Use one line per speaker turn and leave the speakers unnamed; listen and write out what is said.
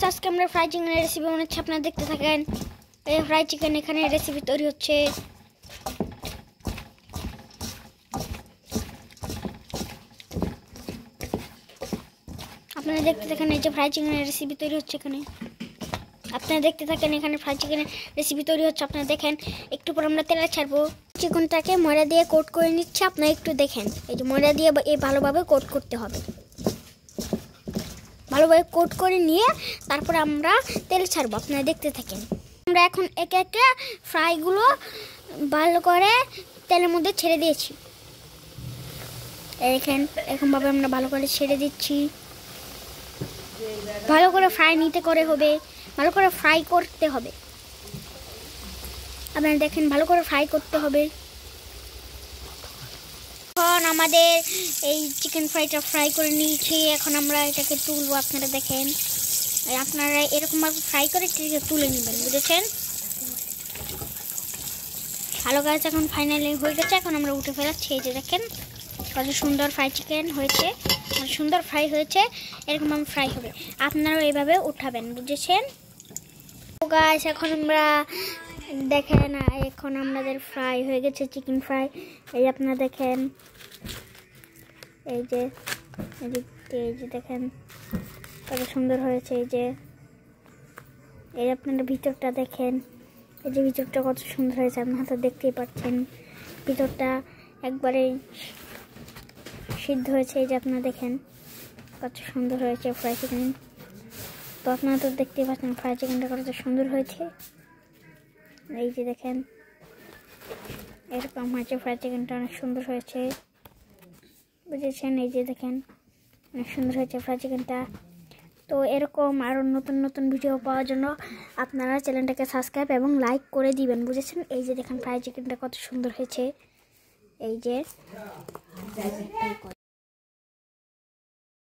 আজকে আমরা ফ্রাই চিকেনের রেসিপি বানাচ্ছি, আপনারা দেখতে থাকেন। এই ফ্রাই চিকেন এখানে রেসিপি তৈরি হচ্ছে। আপনারা দেখতে থাকেন, এই যে ফ্রাই চিকেনের রেসিপি তৈরি হচ্ছে এখানে। আপনারা দেখতে থাকেন, এখানে ফ্রাই চিকেনের রেসিপি তৈরি হচ্ছে। আপনারা দেখেন, একটু পর আমরা তেলে ছাড়বো। চিকেনটাকে ময়দা দিয়ে কোট করে নিচ্ছে, আপনারা একটু দেখেন। এই যে ময়দা দিয়ে এই ভালোভাবে কোট করতে হবে। ভালোভাবে কোট করে নিয়ে তারপরে আমরা তেল ছাড়বো, আপনারা দেখতে থাকেন। আমরা এখন একে একে ফ্রাইগুলো ভালো করে তেলের মধ্যে ছেড়ে দিয়েছি। এরকমভাবে আমরা ভালো করে ছেড়ে দিচ্ছি। ভালো করে ফ্রাই হবে, ভালো করে ফ্রাই করতে হবে। আপনারা দেখেন, ভালো করে ফ্রাই করতে হবে। এখন আমাদের এই চিকেন ফ্রাইটা ফ্রাই করে নিয়েছি। এখন আমরা এটাকে তুলবো। আপনারা দেখেন, আপনারা এরকমভাবে ফ্রাই করে তুলে নেবেন, বুঝেছেন? ভালো গাছ এখন ফাইনালি হয়ে গেছে। এখন আমরা উঠে ফেলাচ্ছি। এই যে দেখেন কত সুন্দর ফ্রাই চিকেন হয়েছে, সুন্দর ফ্রাই হয়েছে। এরকম ফ্রাই হবে, আপনারাও এইভাবে উঠাবেন, বুঝেছেন? গাছ এখন আমরা দেখেন, এখন আমাদের ফ্রাই হয়ে গেছে চিকেন ফ্রাই। এই আপনারা দেখেন, এই যে দেখেন কত সুন্দর হয়েছে। এই আপনারা ভিতরটা দেখেন, এই যে ভিতরটা কত সুন্দর হয়েছে, আপনারা তো দেখতেই পাচ্ছেন। ভিতরটা একবারে সিদ্ধ হয়েছে। এই যে আপনারা দেখেন কত সুন্দর হয়েছে ফ্রাই চিকেন। তো আপনারা তো দেখতেই পাচ্ছেন ফ্রাই চিকেনটা কত সুন্দর হয়েছে। এই যে দেখেন এরকম হয়েছে ফ্রাই চিকেনটা, অনেক সুন্দর হয়েছে, বুঝেছেন? এই যে দেখেন অনেক সুন্দর হয়েছে ফ্রাই চিকেনটা। তো এরকম আরও নতুন নতুন ভিডিও পাওয়ার জন্য আপনারা চ্যানেলটাকে সাবস্ক্রাইব এবং লাইক করে দিবেন, বুঝেছেন? এই যে দেখেন ফ্রাই চিকেনটা কত সুন্দর হয়েছে। এই যে